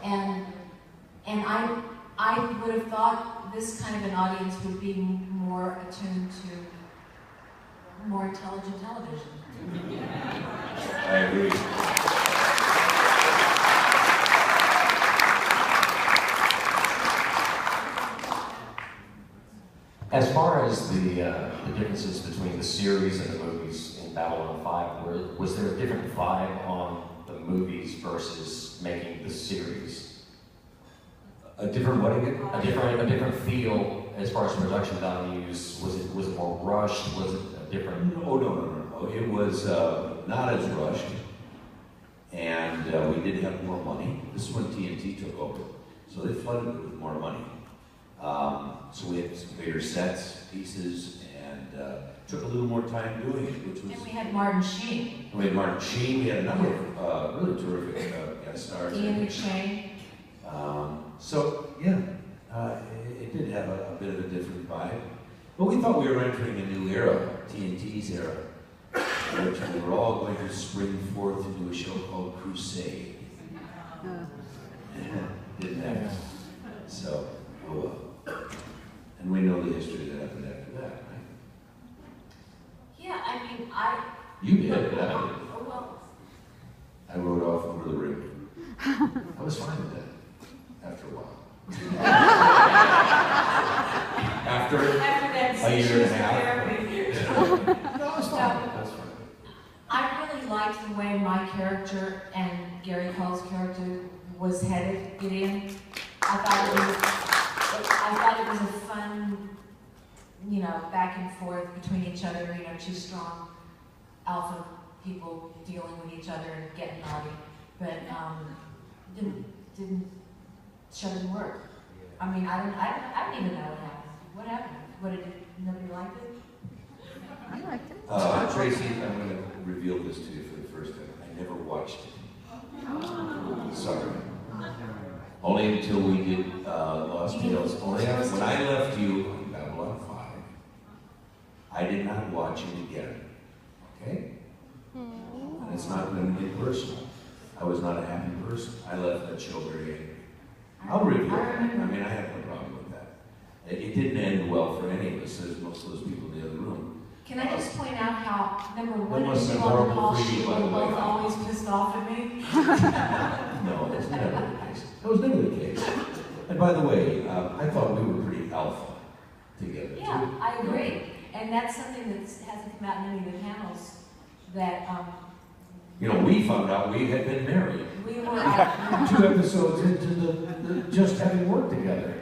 and I would have thought this kind of an audience would be more attuned to more intelligent television. I agree. As far as the differences between the series and the movies in Babylon 5, was there a different vibe on the movies versus making the series? A different what again? A different feel as far as production values. Was it more rushed? Was it a different? Oh no. It was not as rushed, and we did have more money. This is when TNT took over, so they flooded it with more money. So we had some bigger sets, pieces, and took a little more time doing it, which was. And we had Martin Sheen. We had Martin Sheen. We had a number of really terrific guest stars. Ian McShane. So yeah, it did have a bit of a different vibe, but we thought we were entering a new era, TNT's era, which we were all going to spring forth into a show called Crusade. Didn't happen. So, oh well. And we know the history that happened after that, right? Yeah, I mean, You did, but I didn't. Oh, well. I rode off over the ring. I was fine with that after a while. after that a year and a half. No, it's fine. That's fine. I really liked the way my character and Gary Cole's character was headed, Gideon. I thought it was a fun, you know, back and forth between each other, you know, two strong alpha people dealing with each other and getting naughty, but didn't show didn't work. I mean, I don't even know what happened. What happened? What did nobody like it? I liked it. Tracy, I'm going to reveal this to you for the first time. I never watched it. Sorry. Only until we did Lost Tales. Only after, when I left you on Babylon 5, I did not watch it again. Okay? And it's not going to get personal. I was not a happy person. I left that show very angry. I'll reveal that. I mean, I have no problem with that. It didn't end well for any of us, as most of those people in the other room. Can I just point out how, number one, That must you have on the been call horrible for sheet you, were by the way. both always pissed off at me? No, that's never the case. That was never the case. And by the way, I thought we were pretty alpha together. Yeah, too. I agree. And that's something that hasn't come out in any of the panels that You know, we found out we had been married. we were 2 episodes into the just having worked together.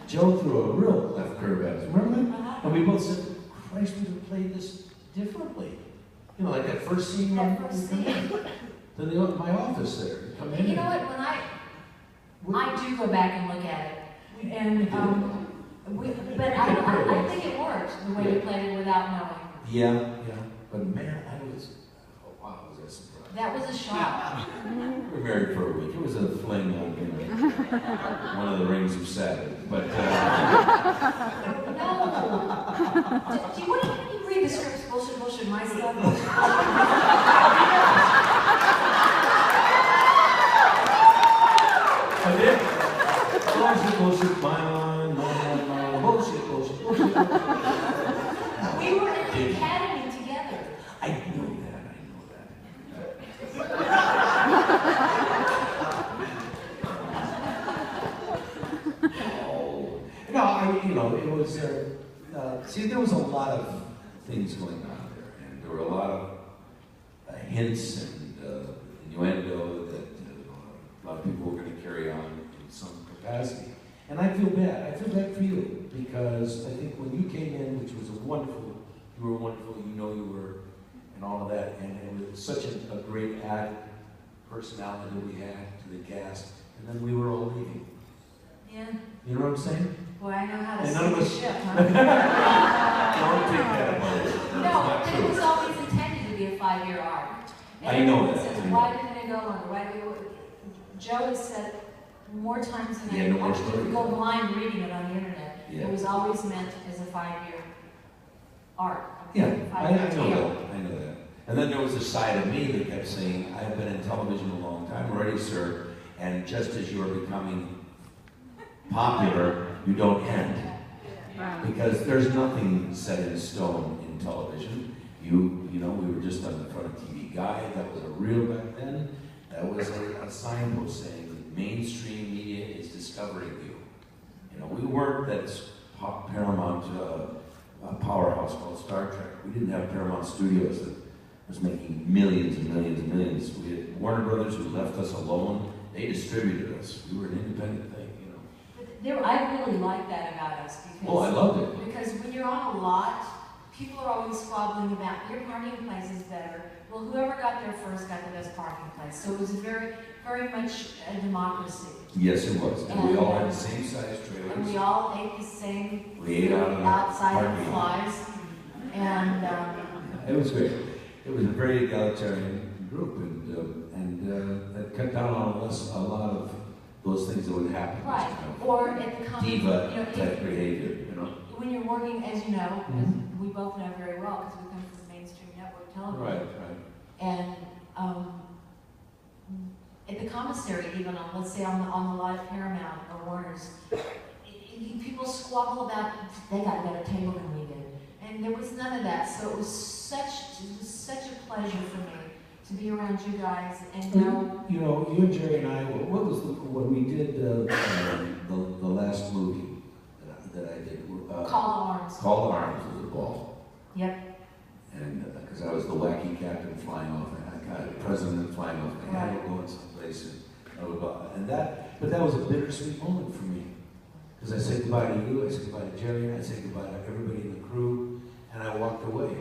Joe threw a real left curve at us. Remember that? And we both said, Christ, we would play this differently. You know, like that first scene. that first scene. To my office there. Come in. You know what? When I do go back and look at it, and but I think it worked the way we played it without knowing. Yeah. But man, oh wow, was that surprise. That was a shock. We were married for a week. It was a fling on one of the rings of Saturn. But No. What do you read the scripts? Bullshit, my stuff. I did. Bullshit, mine. Bullshit. We were in the academy together. I know that. No, it was, see, there was a lot of things going on there, and there were a lot of hints and innuendo that a lot of people were going to carry on in some capacity. And I feel bad. I feel bad for you, because I think when you came in, which was you were wonderful, you were, and all of that, and it was such a great added personality that we had to the cast, and then we were all leaving. Yeah. You know what I'm saying? Boy, I know how to And none of sink a us- ship, huh? Don't take that about it. It's No, not but it true. was always intended to be a 5-year arc. And I know everyone that. says, I know why that. didn't it go longer? Joe has said more times than Yeah, no more actually story. go blind reading it on the internet. Yeah. It was always meant as a 5-year arc. Yeah, I know tale. that. I know that. And then there was a side of me that kept saying, I've been in television a long time already, sir, And just as you're becoming popular, you don't end. Because there's nothing set in stone in television. You know, we were just on the front of TV Guide. That was a reel back then. That was a signpost saying that mainstream media is discovering you. You know, we weren't that Paramount powerhouse called Star Trek. We didn't have Paramount Studios that was making millions and millions and millions. We had Warner Brothers who left us alone. They distributed us. We were an independent thing, you know. I really like that about us because I loved it. Because when you're on a lot, people are always squabbling about your parking place is better. Well, whoever got there first got the best parking place. So it was very, very much a democracy. Yes, it was. And we all had the same size trailers. And we all ate the same We ate out of the outside of parking flies. And it was great. It was a very egalitarian group, and that cut down on a lot of those things that would happen. right, or at the company, Diva type behavior, you know. when you're working, as you know, as we both know very well, because we come from mainstream network television. Right. And at the commissary, even on, let's say on the live Paramount or Warner's, people squabble about they got a better table than we did, and there was none of that. So it was such a pleasure for me to be around you guys and know. You know, you and Jerry and I. What was when we did the last movie that I did? Call to Arms. Call to Arms was a ball. Yep. And because I was the wacky captain flying off, and I got the president flying off, and I had to go in someplace, and that was a bittersweet moment for me. Because I said goodbye to you, I said goodbye to Jerry, I said goodbye to everybody in the crew, and I walked away.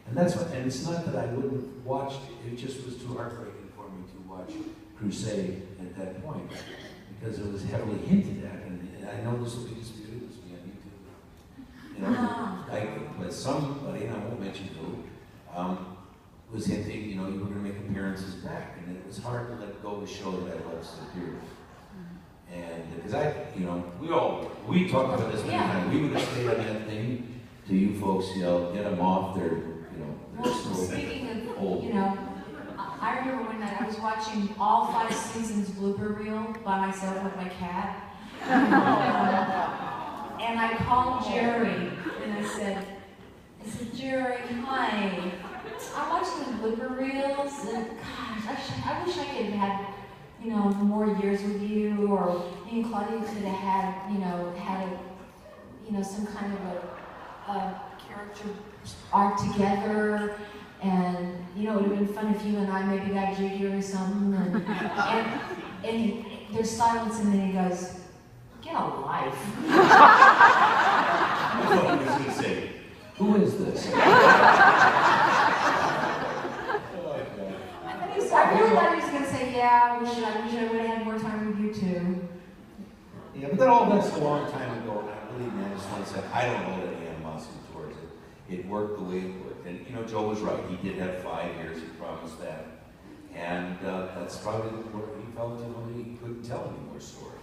And that's what, and it's not that I wouldn't have watched it, it just was too heartbreaking for me to watch Crusade at that point, because it was heavily hinted at, and I know this will be disputed, this will be on YouTube. You know, like somebody, and I won't mention who, was hinting, you know, you were going to make appearances back, and it was hard to let go of a show that I loved so dearly. And because we talked about this many times, we would have stayed on that thing till you folks yelled, get them off, they're Well, speaking of, you know, I remember one night I was watching all 5 seasons blooper reel by myself with my cat. And I called Jerry and I said, Jerry, hi. I'm watching the blooper reels and gosh, I wish I could have had, you know, more years with you, or me and Claudia could have had some kind of a character arc together. And, you know, it would have been fun if you and I maybe got jiggy or something. And there's silence, and then he goes, get a life. That's what I was going to say. Who is this? I really thought he was going to say, yeah, I wish I would have had more time with you too. Yeah, but that's a long time ago, and I really, man, just want to say, I don't hold any animosity towards it. It worked the way it worked. And, you know, Joe was right. He did have 5 years. He promised that. And that's probably where he felt that he couldn't tell any more story.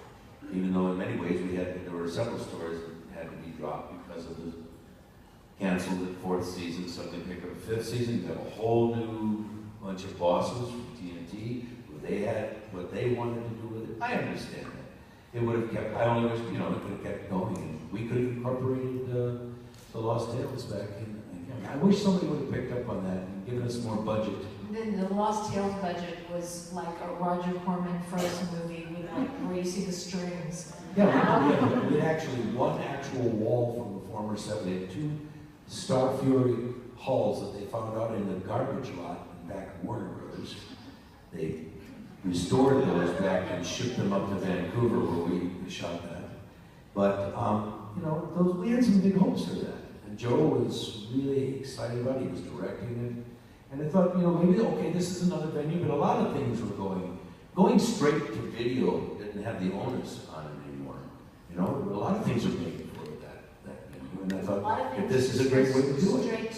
Even though in many ways there were several stories that had to be dropped because of the canceled the 4th season, suddenly picked up a 5th season. You have a whole new bunch of bosses from TNT, they had what they wanted to do with it. I understand that. It would have kept, I only wish, you know, it could have kept going, and we could have incorporated the Lost Tales back in. I wish somebody would have picked up on that and given us more budget. Then the Lost Tales budget was like a Roger Corman Frozen movie with where you see the strings. Yeah, we had actually one actual wall from the former set. We had 2 Star Fury hulls that they found out in the garbage lot back at Warner Brothers. They restored those back and shipped them up to Vancouver where we shot that. But, you know, we had some big hopes for that. And Joe was really excited about it. He was directing it. And I thought, you know, maybe, okay, this is another venue, but a lot of things were going straight to video didn't have the onus on it anymore. You know, a lot of things were made for that venue. And I thought, if this is a great way to do it. Straight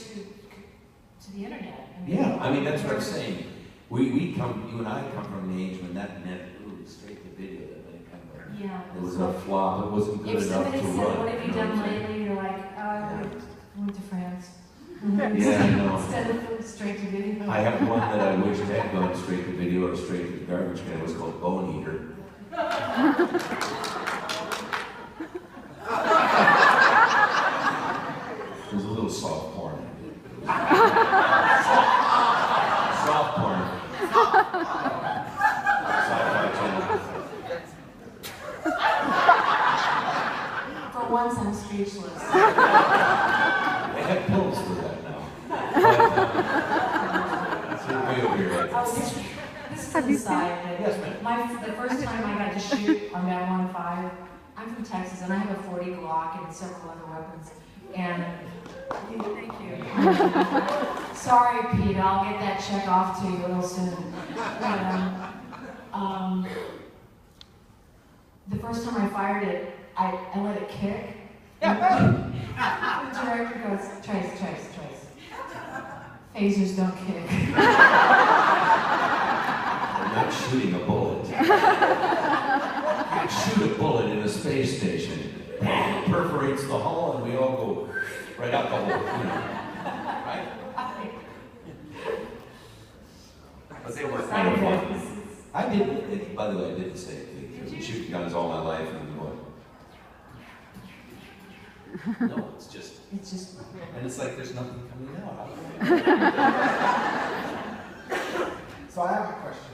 to the internet. Yeah, I mean, that's what I'm saying. You and I come from an age when that meant straight to video. That meant kind of yeah. It was a flop. It wasn't good enough to run. If somebody said, what have you done lately? You're like, I went to France. Yeah, Instead of straight to video. I have one that I wish had gone straight to video or straight to the garbage can. It was called Bone Eater. There's a little soft porn. Soft porn. Sci-fi channel. For once, I'm speechless. They have pills for that now. So way over your head. Oh, this is Have an you aside, but Yes, ma'am. the first time I got to shoot on Babylon 5, I'm from Texas, and I have a .40 Glock and several other weapons. And thank you. Sorry, Pete, I'll get that check off to you real soon. But, the first time I fired it, I let it kick. The director goes, Trace. Phasers don't kick. I'm not shooting a bullet. You can shoot a bullet in a space station. It perforates the hull and we all go right out the hole. You know. Right? But they were kind of fun. I did, by the way, I did the same thing. I've been shooting guns all my life and what? No, it's just, and it's like there's nothing coming out. So I have a question.